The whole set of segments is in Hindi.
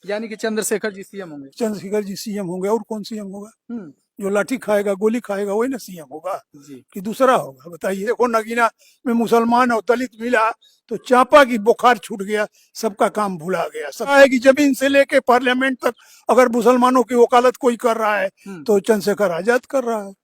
यानी कि चंद्रशेखर जी सीएम होंगे। चंद्रशेखर जी सीएम होंगे, और कौन सीएम होगा? हम्म। जो लाठी खाएगा, गोली खाएगा, वही ना सीएम होगा, जी। कि दूसरा होगा? बताइए। देखो, नगीना में मुसलमान और दलित मिला तो चापा की बुखार छूट गया, सबका काम भुला गया। सब है कि जमीन से लेके पार्लियामेंट तक अगर मुसलमानों की वकालत कोई कर रहा है तो चंद्रशेखर आजाद कर रहा है।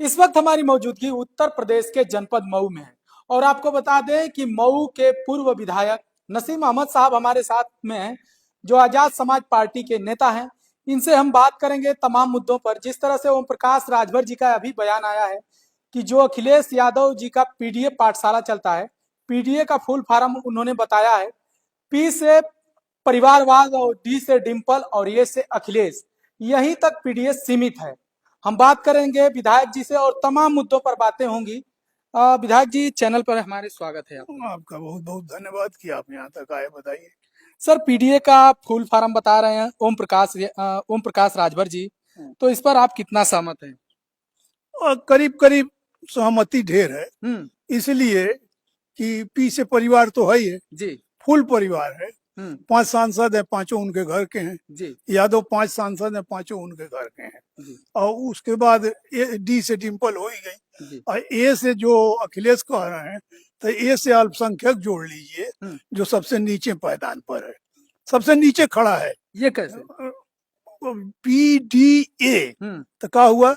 इस वक्त हमारी मौजूदगी उत्तर प्रदेश के जनपद मऊ में है और आपको बता दें कि मऊ के पूर्व विधायक नसीम अहमद साहब हमारे साथ में हैं, जो आजाद समाज पार्टी के नेता हैं। इनसे हम बात करेंगे तमाम मुद्दों पर। जिस तरह से ओम प्रकाश राजभर जी का अभी बयान आया है कि जो अखिलेश यादव जी का पीडीए पाठशाला चलता है, पीडीए का फुल फॉर्म उन्होंने बताया है, पी से परिवारवाद और डी से डिम्पल और ए से अखिलेश, यहीं तक पीडीए सीमित है। हम बात करेंगे विधायक जी से और तमाम मुद्दों पर बातें होंगी। विधायक जी, चैनल पर हमारे स्वागत है आपका। आपका बहुत बहुत धन्यवाद कि आप यहाँ तक आए। बताइए सर, पीडीए का फुल फॉर्म बता रहे हैं ओम प्रकाश राजभर जी, तो इस पर आप कितना सहमत हैं? और करीब करीब सहमति ढेर है, इसलिए कि पी से परिवार तो है ही है जी। फुल परिवार है। 5 सांसद है, पांचों उनके घर के हैं जी। यादव। 5 सांसद है, पांचों उनके घर के हैं जी। और उसके बाद डी से डिम्पल हो ही गई और ए से जो अखिलेश कह रहे हैं, तो ए से अल्पसंख्यक जोड़ लीजिए, जो सबसे नीचे पायदान पर है, सबसे नीचे खड़ा है। ये कैसे? पीडीए तो क्या हुआ?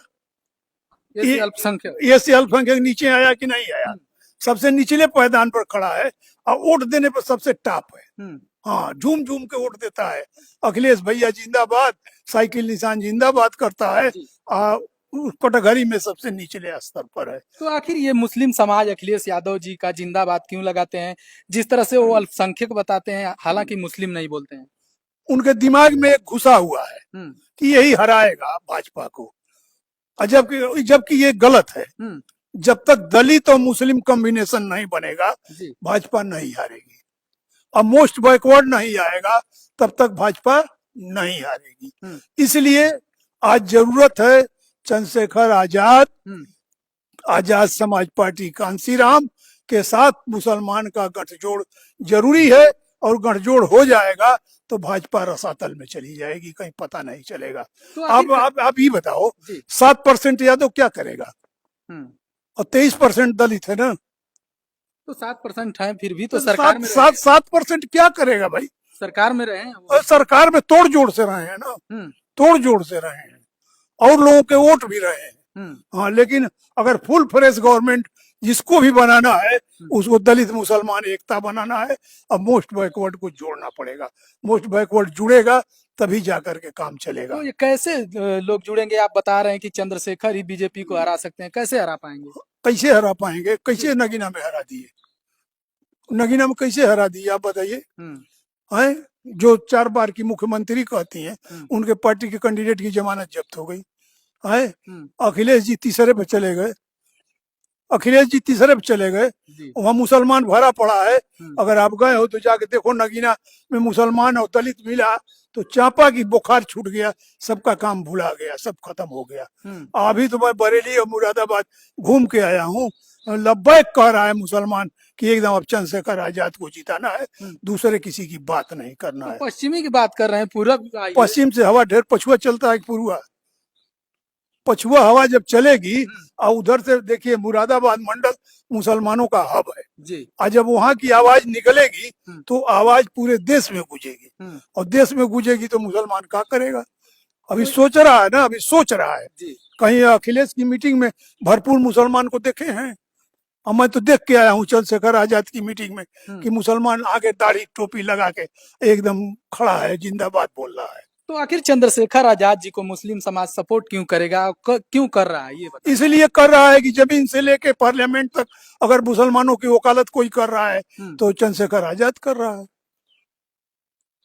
ये अल्पसंख्यक, ये से अल्पसंख्यक नीचे आया कि नहीं आया? सबसे निचले पायदान पर खड़ा है और वोट देने पर सबसे टॉप है। हाँ, झूम झूम के वोट देता है। अखिलेश भैया जिंदाबाद, साइकिल निशान जिंदाबाद करता है और कटघरी में सबसे निचले स्तर पर है। तो आखिर ये मुस्लिम समाज अखिलेश यादव जी का जिंदाबाद क्यों लगाते हैं, जिस तरह से वो अल्पसंख्यक बताते हैं, हालांकि मुस्लिम नहीं बोलते हैं? उनके दिमाग में एक घुसा हुआ है कि यही हराएगा भाजपा को, जबकि ये गलत है। जब तक दलित और मुस्लिम कॉम्बिनेशन नहीं बनेगा, भाजपा नहीं हारेगी। और मोस्ट बैकवर्ड नहीं आएगा, तब तक भाजपा नहीं हारेगी। इसलिए आज जरूरत है चंद्रशेखर आजाद, आजाद समाज पार्टी कांसीराम के साथ मुसलमान का गठजोड़ जरूरी है, और गठजोड़ हो जाएगा तो भाजपा रसातल में चली जाएगी, कहीं पता नहीं चलेगा। तो आप ये बताओ, 7% यादव क्या करेगा? और 23% दलित है ना, तो 7% है, फिर भी तो सरकार में 7% क्या करेगा भाई? सरकार में रहे हैं, सरकार में तोड़ जोड़ से रहे हैं ना, तोड़ जोड़ से रहे हैं, और लोगों के वोट भी रहे हैं। हाँ, लेकिन अगर फुल फ्रेश गवर्नमेंट जिसको भी बनाना है, उसको दलित मुसलमान एकता बनाना है, अब मोस्ट बैकवर्ड को जोड़ना पड़ेगा। मोस्ट बैकवर्ड जुड़ेगा तभी जाकर के काम चलेगा। तो ये कैसे लोग जुड़ेंगे? आप बता रहे हैं कि चंद्रशेखर ही बीजेपी को हरा सकते हैं, कैसे हरा पाएंगे? कैसे हरा पाएंगे? कैसे नगीना में हरा दिए? नगीना में कैसे हरा दिए आप बताइए? हैं, जो 4 बार की मुख्यमंत्री कहती हैं, उनके पार्टी के कैंडिडेट की जमानत जब्त हो गई है। अखिलेश जी तीसरे पे चले गए, वहाँ मुसलमान भरा पड़ा है। अगर आप गए हो तो जाके देखो, नगीना में मुसलमान और दलित मिला तो चापा की बुखार छूट गया, सबका काम भुला गया, सब खत्म हो गया। अभी तो मैं बरेली और मुरादाबाद घूम के आया हूँ, लब्बैक कह रहा है मुसलमान कि एकदम अब चंद्रशेखर आजाद को जिताना है, दूसरे किसी की बात नहीं करना है। पश्चिमी की बात कर रहे हैं, पूरब पश्चिम से हवा ढेर पछुआ चलता है, पूर्वा पछुआ हवा जब चलेगी, और उधर से देखिए मुरादाबाद मंडल मुसलमानों का हब है जी। और जब वहाँ की आवाज निकलेगी तो आवाज पूरे देश में गूंजेगी, और देश में गूंजेगी तो मुसलमान क्या करेगा? अभी सोच रहा है ना, अभी सोच रहा है जी। कहीं अखिलेश की मीटिंग में भरपूर मुसलमान को देखे हैं? और मैं तो देख के आया हूँ चंद्रशेखर आजाद की मीटिंग में कि मुसलमान आगे दाढ़ी टोपी लगा के एकदम खड़ा है, जिंदाबाद बोल रहा है। तो आखिर चंद्रशेखर आजाद जी को मुस्लिम समाज सपोर्ट क्यों करेगा, क्यों कर रहा है ये बताइए? इसलिए कर रहा है कि जमीन से लेके पार्लियामेंट तक अगर मुसलमानों की वकालत कोई कर रहा है तो चंद्रशेखर आजाद कर रहा है।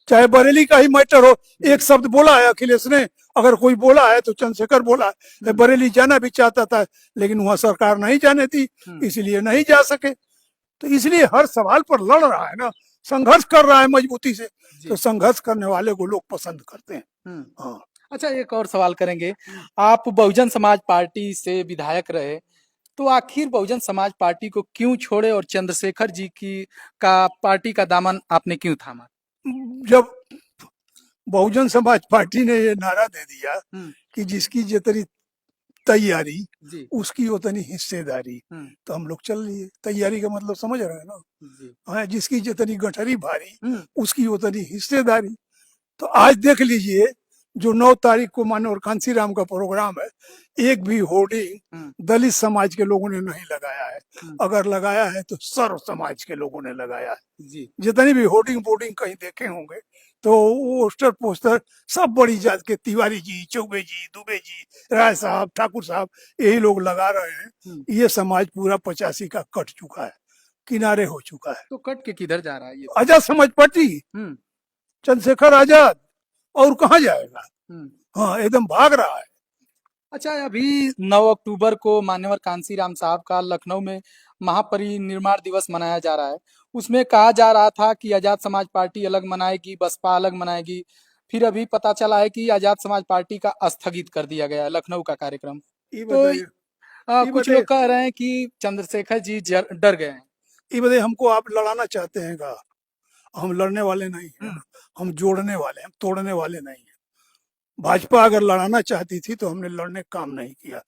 चाहे बरेली का ही मैटर हो, एक शब्द बोला है अखिलेश ने, अगर कोई बोला है तो चंद्रशेखर बोला है। बरेली जाना भी चाहता था, लेकिन वहां सरकार नहीं जाने दी, इसलिए नहीं जा सके। तो इसलिए हर सवाल पर लड़ रहा है ना, संघर्ष कर रहा है मजबूती से, तो संघर्ष करने वाले को लोग पसंद करते हैं। हाँ। अच्छा, एक और सवाल करेंगे। आप बहुजन समाज पार्टी से विधायक रहे, तो आखिर बहुजन समाज पार्टी को क्यों छोड़े और चंद्रशेखर जी की पार्टी का दामन आपने क्यों थामा? जब बहुजन समाज पार्टी ने ये नारा दे दिया कि जिसकी जितनी तैयारी जी उसकी उतनी हिस्सेदारी। तो हम लोग चल लिए, तैयारी का मतलब समझ रहे हैं ना। जी हाँ, जिसकी जितनी गठरी भारी उसकी उतनी हिस्सेदारी। तो आज देख लीजिए, जो 9 तारीख को माननीय कांसी राम का प्रोग्राम है, एक भी होर्डिंग दलित समाज के लोगों ने नहीं लगाया है। अगर लगाया है तो सर्व समाज के लोगों ने लगाया है। जी जितनी भी होर्डिंग बोर्डिंग कहीं देखे होंगे तो पोस्टर पोस्टर सब बड़ी जात के, तिवारी जी, चौबे जी, दुबे जी, राय साहब, ठाकुर साहब, यही लोग लगा रहे हैं। ये समाज पूरा 85 का कट चुका है, किनारे हो चुका है। तो कट के किधर जा रहा है ये? आजाद समाज पार्टी, चंद्रशेखर आजाद, और कहाँ जाएगा? हाँ, एकदम भाग रहा है। अच्छा, अभी 9 अक्टूबर को मान्यवर कांसीराम साहब का लखनऊ में महापरिनिर्वाण दिवस मनाया जा रहा है। उसमें कहा जा रहा था कि आजाद समाज पार्टी अलग मनाएगी, बसपा अलग मनाएगी। फिर अभी पता चला है कि आजाद समाज पार्टी का स्थगित कर दिया गया है लखनऊ का कार्यक्रम। ये तो बताइए, कुछ लोग कह रहे हैं कि चंद्रशेखर जी डर गए हैं। ये बताइए, हमको आप लड़ाना चाहते हैं का? हम लड़ने वाले नहीं हैं, हम जोड़ने वाले हैं, तोड़ने वाले नहीं हैं। भाजपा अगर लड़ाना चाहती थी तो हमने लड़ने काम नहीं किया।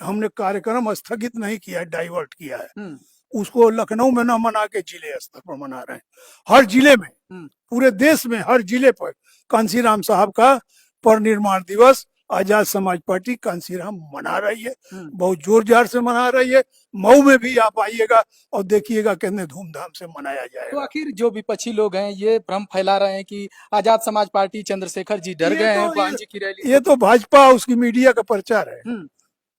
हमने कार्यक्रम स्थगित नहीं किया, डाइवर्ट किया है। उसको लखनऊ में न मना के जिले स्तर पर मना रहे हैं। हर जिले में, पूरे देश में हर जिले पर कांसीराम साहब का परिनिर्वाण दिवस आजाद समाज पार्टी कांसीराम मना रही है, बहुत जोर जार से मना रही है। मऊ में भी आप आइएगा और देखिएगा कितने धूमधाम से मनाया जाएगा। तो आखिर जो विपक्षी लोग हैं ये भ्रम फैला रहे हैं कि आजाद समाज पार्टी चंद्रशेखर जी डर गए हैं बहन जी की रैली। ये तो भाजपा उसकी मीडिया का प्रचार है।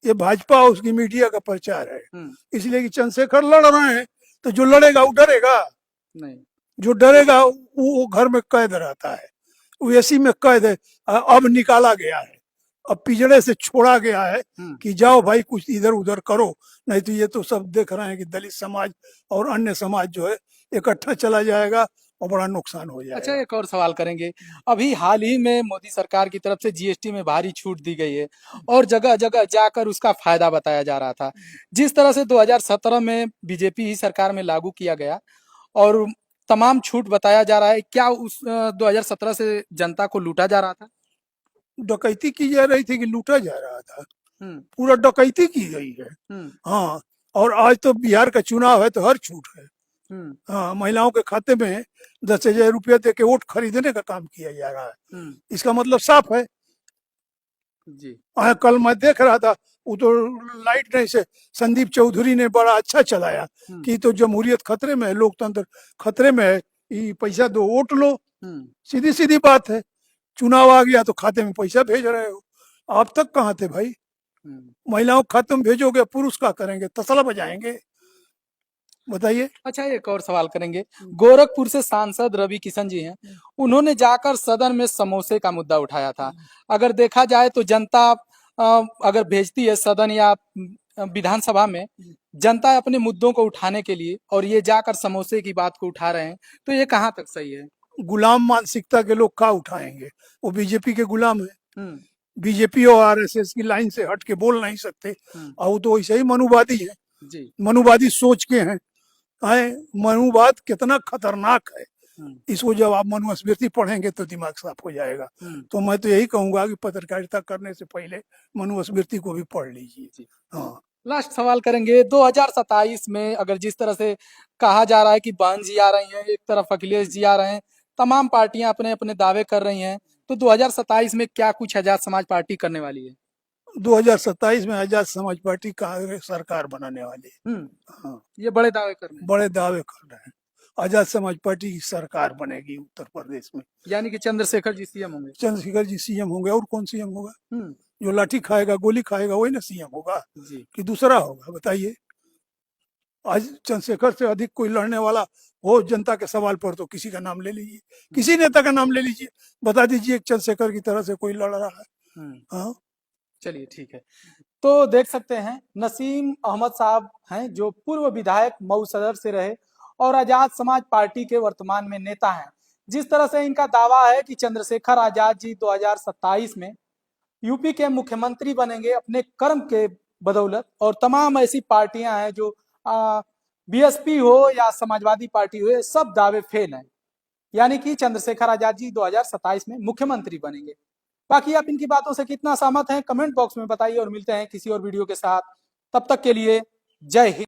ये भाजपा उसकी मीडिया का प्रचार है, इसलिए कि चंद्रशेखर लड़ रहे हैं तो जो लड़ेगा वो डरेगा नहीं, जो डरेगा वो घर में कैद रहता है, वो एसी में कैद है। अब निकाला गया है, अब पिजड़े से छोड़ा गया है कि जाओ भाई कुछ इधर उधर करो, नहीं तो ये तो सब देख रहे हैं कि दलित समाज और अन्य समाज जो है इकट्ठा चला जाएगा और बड़ा नुकसान हो जाएगा। अच्छा, एक और सवाल करेंगे। अभी हाल ही में मोदी सरकार की तरफ से जीएसटी में भारी छूट दी गई है और जगह जगह जाकर उसका फायदा बताया जा रहा था। जिस तरह से 2017 में बीजेपी ही सरकार में लागू किया गया और तमाम छूट बताया जा रहा है, क्या उस 2017 से जनता को लूटा जा रहा था? डकैती की जा रही थी कि लूटा जा रहा था? पूरा डकैती की गई है। हाँ, और आज तो बिहार का चुनाव है तो हर छूट है। हाँ, महिलाओं के खाते में 10,000 रुपया दे के वोट खरीदने का काम किया जा रहा है। इसका मतलब साफ है जी। कल मैं देख रहा था, वो तो लाइट नहीं से संदीप चौधरी ने बड़ा अच्छा चलाया कि तो जमहूरियत खतरे में है, लोकतंत्र खतरे में है, ये पैसा दो वोट लो। सीधी सीधी बात है। चुनाव आ गया तो खाते में पैसा भेज रहे हो। आप तक कहाँ थे भाई? महिलाओं के खाते में भेजोगे, पुरुष का करेंगे, तसला बजाएंगे? बताइए। अच्छा, एक और सवाल करेंगे। गोरखपुर से सांसद रवि किशन जी हैं, उन्होंने जाकर सदन में समोसे का मुद्दा उठाया था। अगर देखा जाए तो जनता अगर भेजती है सदन या विधानसभा में, जनता अपने मुद्दों को उठाने के लिए, और ये जाकर समोसे की बात को उठा रहे हैं, तो ये कहाँ तक सही है? गुलाम मानसिकता के लोग क्या उठाएंगे? वो बीजेपी के गुलाम है। बीजेपी और आरएसएस की लाइन से हट के बोल नहीं सकते, और वो तो वैसे ही मनुवादी है जी। मनुवादी सोच के हैं। मनुवाद कितना खतरनाक है, इसको जब आप मनुस्मृति पढ़ेंगे तो दिमाग साफ हो जाएगा। तो मैं तो यही कहूंगा कि पत्रकारिता करने से पहले मनुस्मृति को भी पढ़ लीजिए। हाँ, लास्ट सवाल करेंगे। 2027 में अगर जिस तरह से कहा जा रहा है कि बहन जी आ रही हैं, एक तरफ अखिलेश जी आ रहे हैं, तमाम पार्टियां अपने अपने दावे कर रही हैं, तो 2027 में क्या कुछ आजाद समाज पार्टी करने वाली है? 2027 में आजाद समाज पार्टी कांग्रेस सरकार बनाने वाली है। हाँ, ये बड़े दावे कर रहे हैं। बड़े दावे कर रहे हैं। आजाद समाज पार्टी की सरकार बनेगी उत्तर प्रदेश में, यानी कि चंद्रशेखर जी सीएम होंगे। चंद्रशेखर जी सीएम होंगे, और कौन सीएम होगा? जो लाठी खाएगा, गोली खाएगा, वही ना सीएम होगा जी। कि दूसरा होगा? बताइए। आज चंद्रशेखर से अधिक कोई लड़ने वाला हो जनता के सवाल पर तो किसी का नाम ले लीजिए, किसी नेता का नाम ले लीजिए, बता दीजिए चंद्रशेखर की तरह से कोई लड़ रहा है। हाँ, चलिए ठीक है। तो देख सकते हैं नसीम अहमद साहब हैं, जो पूर्व विधायक मऊ सदर से रहे और आजाद समाज पार्टी के वर्तमान में नेता हैं। जिस तरह से इनका दावा है कि चंद्रशेखर आजाद जी 2027 में यूपी के मुख्यमंत्री बनेंगे अपने कर्म के बदौलत, और तमाम ऐसी पार्टियां हैं जो बीएसपी हो या समाजवादी पार्टी हो, सब दावे फेल हैं। यानी कि चंद्रशेखर आजाद जी 2027 में मुख्यमंत्री बनेंगे। बाकी आप इनकी बातों से कितना सहमत हैं कमेंट बॉक्स में बताइए और मिलते हैं किसी और वीडियो के साथ। तब तक के लिए जय हिंद।